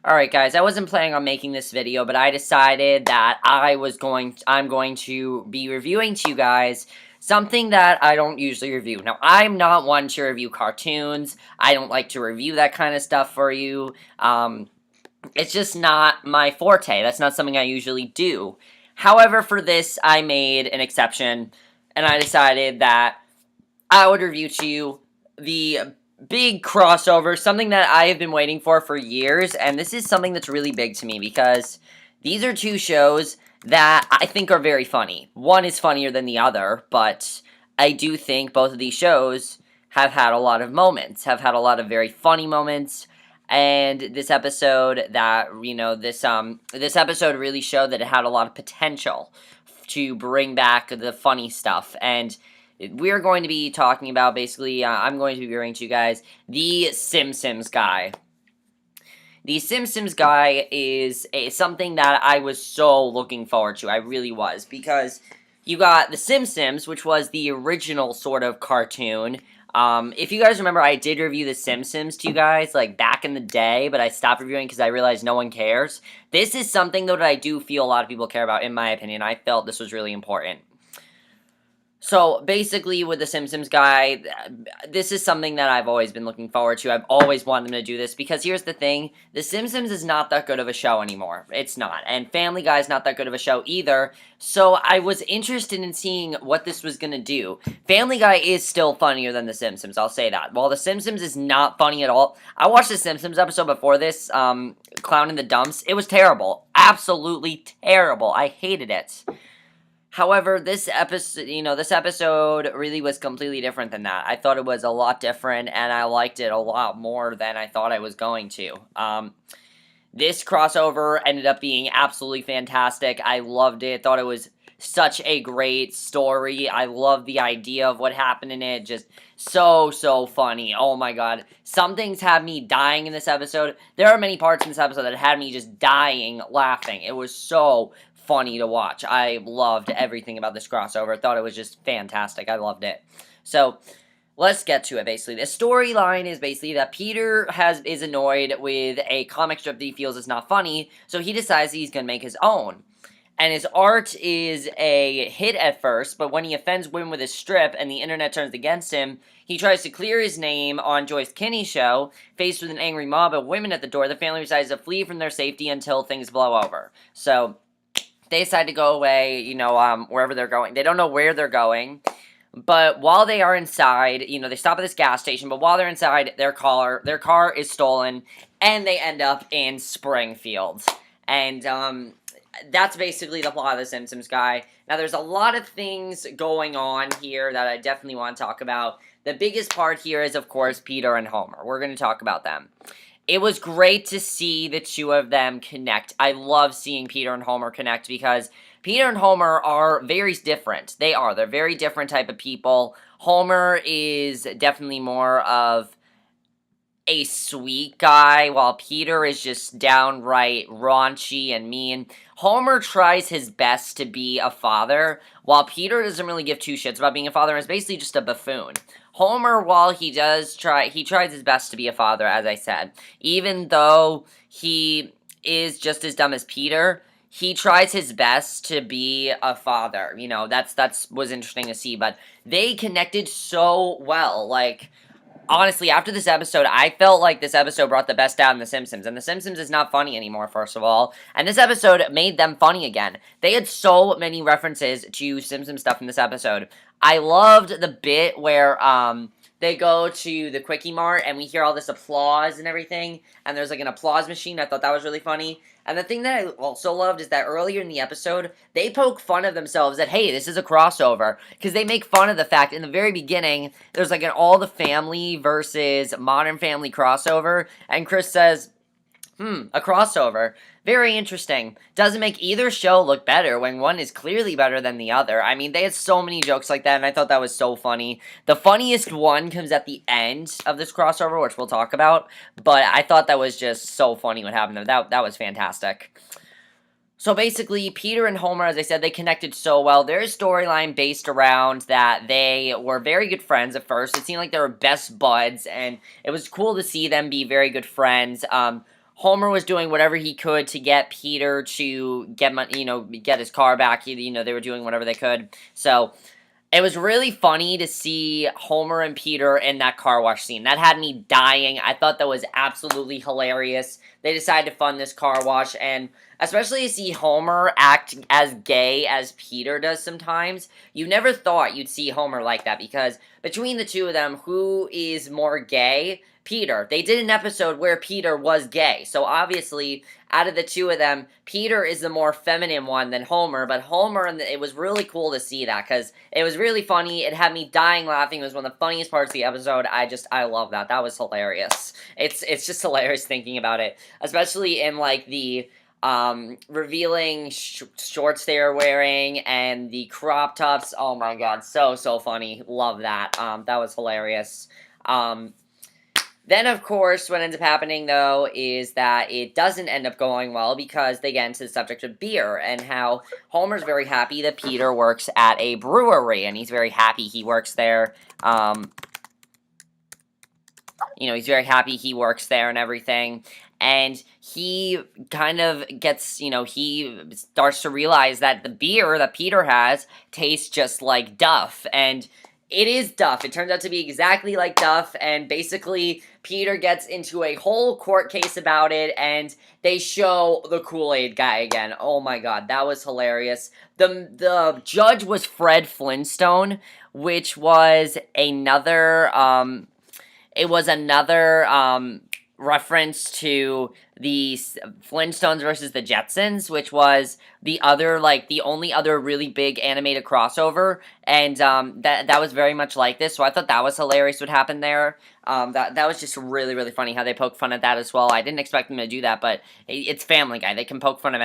Alright guys, I wasn't planning on making this video, but I decided that I'm going to be reviewing to you guys something that I don't usually review. Now, I'm not one to review cartoons. I don't like to review that kind of stuff for you. It's just not my forte. That's not something I usually do. However, for this, I made an exception, and I decided that I would review to you the big crossover, something that I have been waiting for years, and this is something that's really big to me because these are two shows that I think are very funny. One is funnier than the other, but I do think both of these shows have had a lot of moments, have had a lot of very funny moments, and this episode this episode really showed that it had a lot of potential to bring back the funny stuff, and we're going to be talking about, basically, I'm going to be reviewing to you guys the Simpsons Guy. The Simpsons Guy is something that I was so looking forward to. I really was, because you got The Simpsons, which was the original sort of cartoon. If you guys remember, I did review The Simpsons to you guys, like, back in the day, but I stopped reviewing because I realized no one cares. This is something, though, that I do feel a lot of people care about, in my opinion. I felt this was really important. So, basically, with The Simpsons Guy, this is something that I've always been looking forward to. I've always wanted them to do this, because here's the thing, The Simpsons is not that good of a show anymore. It's not. And Family Guy is not that good of a show either, so I was interested in seeing what this was gonna do. Family Guy is still funnier than The Simpsons, I'll say that. While The Simpsons is not funny at all, I watched The Simpsons episode before this, Clown in the Dumps. It was terrible. Absolutely terrible. I hated it. However, this episode really was completely different than that. I thought it was a lot different, and I liked it a lot more than I thought I was going to. This crossover ended up being absolutely fantastic. I loved it. Thought it was such a great story. I love the idea of what happened in it. Just so funny. Oh my god. Some things had me dying in this episode. There are many parts in this episode that had me just dying laughing. It was so funny to watch. I loved everything about this crossover. Thought it was just fantastic. I loved it. So, let's get to it, basically. The storyline is basically that Peter is annoyed with a comic strip that he feels is not funny, so he decides he's going to make his own. And his art is a hit at first, but when he offends women with his strip and the internet turns against him, he tries to clear his name on Joyce Kinney's show. Faced with an angry mob of women at the door, the family decides to flee from their safety until things blow over. So, they decide to go away, wherever they're going. They don't know where they're going, but while they are inside, they stop at this gas station, but while they're inside, their car is stolen, and they end up in Springfield. And, that's basically the plot of The Simpsons Guy. Now, there's a lot of things going on here that I definitely want to talk about. The biggest part here is, of course, Peter and Homer. We're going to talk about them. It was great to see the two of them connect. I love seeing Peter and Homer connect because Peter and Homer are very different. They're very different type of people. Homer is definitely more of a sweet guy, while Peter is just downright raunchy and mean. Homer tries his best to be a father, while Peter doesn't really give two shits about being a father and is basically just a buffoon. Homer, while he tries his best to be a father, as I said. Even though he is just as dumb as Peter, he tries his best to be a father. That's was interesting to see, but they connected so well. Like, honestly, after this episode, I felt like this episode brought the best out in The Simpsons. And The Simpsons is not funny anymore, first of all. And this episode made them funny again. They had so many references to Simpsons stuff in this episode. I loved the bit where, they go to the Quickie Mart and we hear all this applause and everything. And there's like an applause machine. I thought that was really funny. And the thing that I also loved is that earlier in the episode, they poke fun of themselves that, hey, this is a crossover. Because they make fun of the fact, in the very beginning, there's like an All the Family versus Modern Family crossover. And Chris says, a crossover. Very interesting. Doesn't make either show look better when one is clearly better than the other. I mean, they had so many jokes like that, and I thought that was so funny. The funniest one comes at the end of this crossover, which we'll talk about, but I thought that was just so funny what happened there. That was fantastic. So basically, Peter and Homer, as I said, they connected so well. Their storyline based around that they were very good friends at first. It seemed like they were best buds, and it was cool to see them be very good friends. Homer was doing whatever he could to get Peter to get money, get his car back. They were doing whatever they could. So it was really funny to see Homer and Peter in that car wash scene. That had me dying. I thought that was absolutely hilarious. They decided to fund this car wash, and especially to see Homer act as gay as Peter does sometimes. You never thought you'd see Homer like that, because between the two of them, who is more gay? Peter. They did an episode where Peter was gay, so obviously, out of the two of them, Peter is the more feminine one than Homer, but Homer, it was really cool to see that, because it was really funny. It had me dying laughing. It was one of the funniest parts of the episode. I love that. That was hilarious. It's just hilarious thinking about it, especially in, like, the revealing shorts they were wearing and the crop tops. Oh my god, so funny. Love that. That was hilarious. Then, of course, what ends up happening, though, is that it doesn't end up going well, because they get into the subject of beer, and how Homer's very happy that Peter works at a brewery, and he's very happy he works there. He's very happy he works there and everything. And he kind of gets, he starts to realize that the beer that Peter has tastes just like Duff, and it is Duff. It turns out to be exactly like Duff, and basically Peter gets into a whole court case about it, and they show the Kool-Aid guy again. Oh my god, that was hilarious. The judge was Fred Flintstone, which was another, reference to the Flintstones versus the Jetsons, which was the only other really big animated crossover, and that was very much like this, so I thought that was hilarious what happened there. That was just really, really funny how they poked fun at that as well. I didn't expect them to do that, but it's Family Guy. They can poke fun of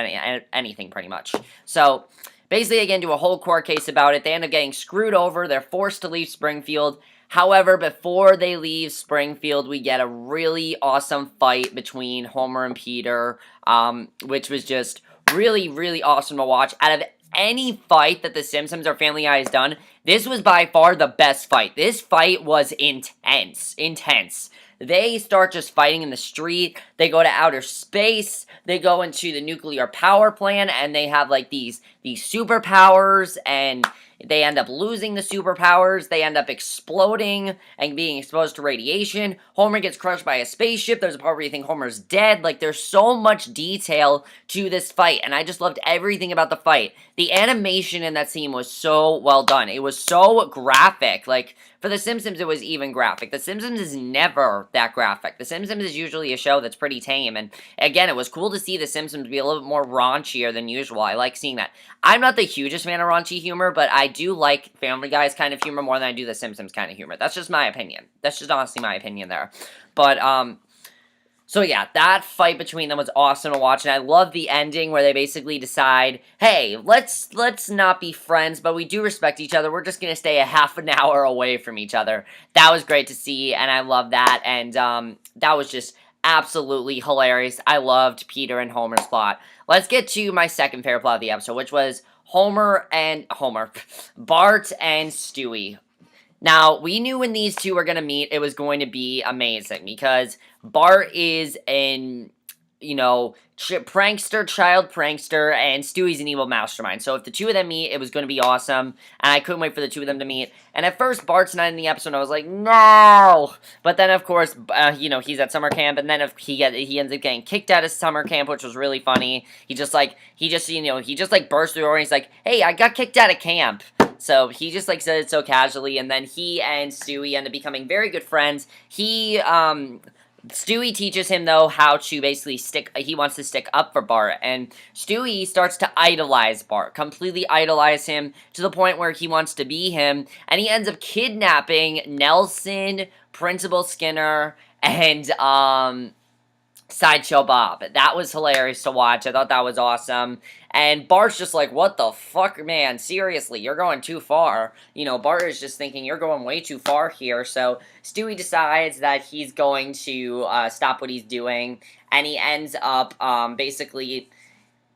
anything, pretty much. So, basically, again, do a whole court case about it. They end up getting screwed over. They're forced to leave Springfield. However, before they leave Springfield, we get a really awesome fight between Homer and Peter, which was just really, really awesome to watch. Out of any fight that the Simpsons or Family Guy has done, this was by far the best fight. This fight was intense. They start just fighting in the street. They go to outer space. They go into the nuclear power plant, and they have, like, these superpowers, and they end up losing the superpowers. They end up exploding and being exposed to radiation. Homer gets crushed by a spaceship. There's a part where you think Homer's dead. Like, there's so much detail to this fight, and I just loved everything about the fight. The animation in that scene was so well done. It was so graphic. Like, for The Simpsons, it was even graphic. The Simpsons is never that graphic. The Simpsons is usually a show that's pretty tame, and again, it was cool to see The Simpsons be a little bit more raunchier than usual. I like seeing that. I'm not the hugest fan of raunchy humor, but I do like Family Guy's kind of humor more than I do The Simpsons kind of humor. That's just my opinion. That's just honestly my opinion there. But, so yeah, that fight between them was awesome to watch, and I love the ending where they basically decide, hey, let's not be friends, but we do respect each other. We're just gonna stay a half an hour away from each other. That was great to see, and I love that, and that was just absolutely hilarious. I loved Peter and Homer's plot. Let's get to my second favorite plot of the episode, which was Bart and Stewie. Now, we knew when these two were going to meet, it was going to be amazing, because Bart is an, prankster, child prankster, and Stewie's an evil mastermind. So if the two of them meet, it was going to be awesome, and I couldn't wait for the two of them to meet. And at first, Bart's not in the episode, and I was like, no! But then, of course, he's at summer camp, and then he ends up getting kicked out of summer camp, which was really funny. He just burst through the door, and he's like, hey, I got kicked out of camp. So he just, said it so casually, and then he and Stewie end up becoming very good friends. Stewie teaches him, though, how to basically he wants to stick up for Bart, and Stewie starts to idolize Bart, completely idolize him, to the point where he wants to be him, and he ends up kidnapping Nelson, Principal Skinner, and, Sideshow Bob. That was hilarious to watch. I thought that was awesome. And Bart's just like, what the fuck, man? Seriously, you're going too far. Bart is just thinking, you're going way too far here. So Stewie decides that he's going to stop what he's doing. And he ends up,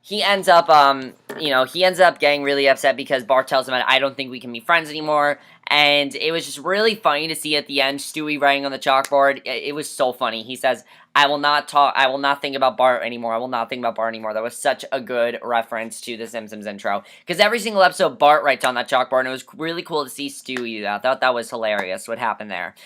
he ends up getting really upset because Bart tells him, I don't think we can be friends anymore. and it was just really funny to see at the end Stewie writing on the chalkboard. It was so funny. He says, I will not think about Bart anymore. I will not think about Bart anymore. That was such a good reference to the Simpsons intro. Because every single episode, Bart writes on that chalkboard, and it was really cool to see Stewie do that. I thought that was hilarious, what happened there.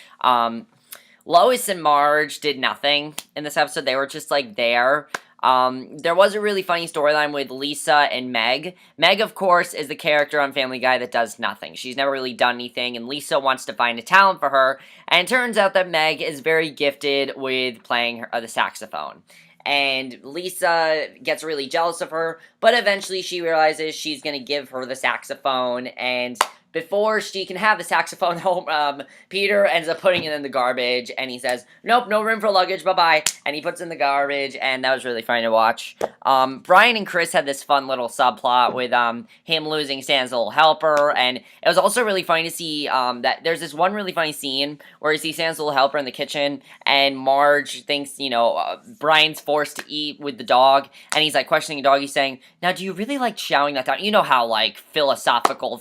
Lois and Marge did nothing in this episode. They were just, like, there. There was a really funny storyline with Lisa and Meg. Meg, of course, is the character on Family Guy that does nothing. She's never really done anything, and Lisa wants to find a talent for her, and it turns out that Meg is very gifted with playing the saxophone. And Lisa gets really jealous of her, but eventually she realizes she's going to give her the saxophone, and before she can have the saxophone home, Peter ends up putting it in the garbage, and he says, nope, no room for luggage, bye-bye, and he puts it in the garbage, and that was really funny to watch. Brian and Chris had this fun little subplot with, him losing Stan's little helper, and it was also really funny to see, that there's this one really funny scene where you see Stan's little helper in the kitchen, and Marge thinks, you know, Brian's forced to eat with the dog, and he's, like, questioning the dog, he's saying, now, do you really like chowing that down? You know how, like, philosophically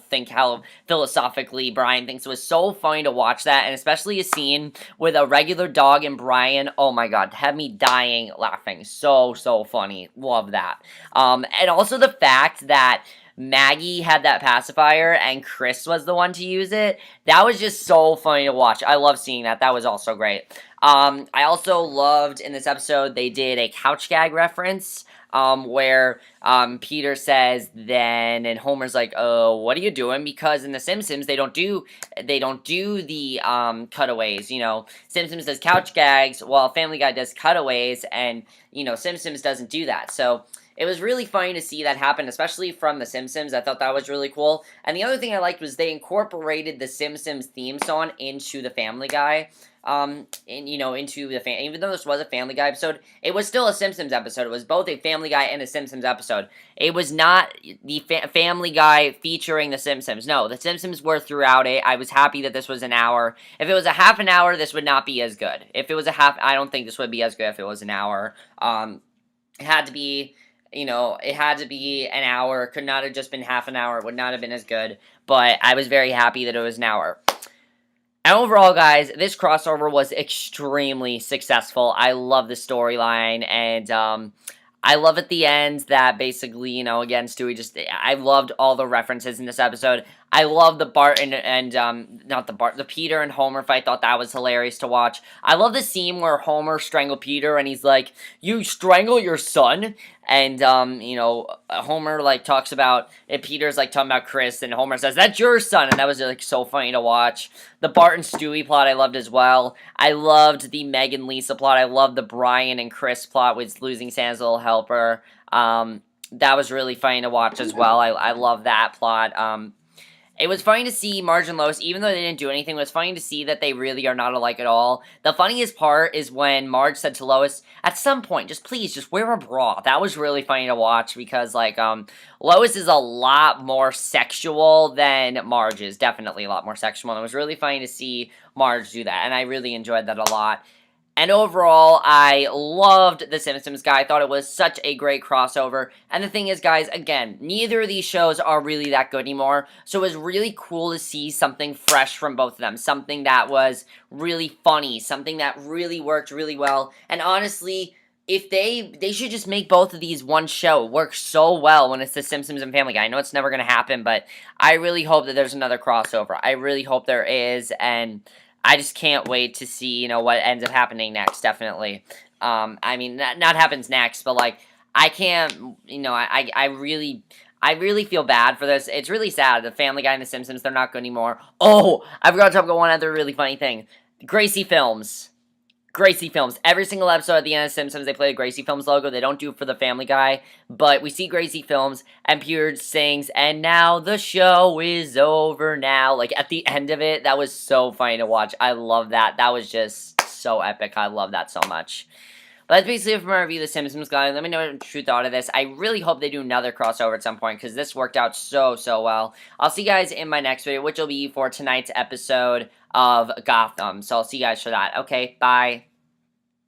Brian thinks. It was so funny to watch that, and especially a scene with a regular dog and Brian. Oh my god, had me dying laughing. So funny. Love that. And also the fact that Maggie had that pacifier and Chris was the one to use it. That was just so funny to watch. I love seeing that. That was also great. I also loved in this episode they did a couch gag reference. Where Peter says then, and Homer's like, oh, what are you doing? Because in The Simpsons, they don't do the cutaways, you know. Simpsons does couch gags, while Family Guy does cutaways, and, you know, Simpsons doesn't do that. So it was really funny to see that happen, especially from The Simpsons. I thought that was really cool. And the other thing I liked was they incorporated the Simpsons theme song into the Family Guy. Even though this was a Family Guy episode, it was still a Simpsons episode. It was both a Family Guy and a Simpsons episode. It was not the Family Guy featuring the Simpsons. No, the Simpsons were throughout it. I was happy that this was an hour. If it was a half an hour, this would not be as good. If it was I don't think this would be as good if it was an hour. It had to be, it had to be an hour. It could not have just been half an hour. It would not have been as good. But I was very happy that it was an hour. And overall, guys, this crossover was extremely successful. I love the storyline, and I love at the end that basically, again, Stewie I loved all the references in this episode. I love the Bart the Peter and Homer fight. Thought that was hilarious to watch. I love the scene where Homer strangled Peter, and he's like, "You strangle your son?" And, Homer, talks about, Peter's, talking about Chris, and Homer says, that's your son, and that was, so funny to watch. The Bart and Stewie plot I loved as well. I loved the Meg and Lisa plot. I loved the Brian and Chris plot with losing Santa's little helper. That was really funny to watch as well. I love that plot. It was funny to see Marge and Lois, even though they didn't do anything, it was funny to see that they really are not alike at all. The funniest part is when Marge said to Lois, at some point, please wear a bra. That was really funny to watch because, Lois is a lot more sexual than Marge is. Definitely a lot more sexual, and it was really funny to see Marge do that, and I really enjoyed that a lot. And overall, I loved The Simpsons Guy. I thought it was such a great crossover. And the thing is, guys, again, neither of these shows are really that good anymore. So it was really cool to see something fresh from both of them. Something that was really funny. Something that really worked really well. And honestly, if they should just make both of these one show. It works so well when it's The Simpsons and Family Guy. I know it's never going to happen, but I really hope that there's another crossover. I really hope there is, and I just can't wait to see, what ends up happening next, definitely. Not happens next, but, I can't, I really feel bad for this. It's really sad. The Family Guy and The Simpsons, they're not good anymore. Oh, I forgot to talk about one other really funny thing. Gracie Films. Gracie Films. Every single episode at the end of Simpsons, they play a Gracie Films logo. They don't do it for the Family Guy, but we see Gracie Films, and Peter sings, and now the show is over now. At the end of it, that was so funny to watch. I love that. That was just so epic. I love that so much. But that's basically it for my review of The Simpsons, guys. Let me know what you thought of this. I really hope they do another crossover at some point, because this worked out so well. I'll see you guys in my next video, which will be for tonight's episode of Gotham. So I'll see you guys for that. Okay, bye.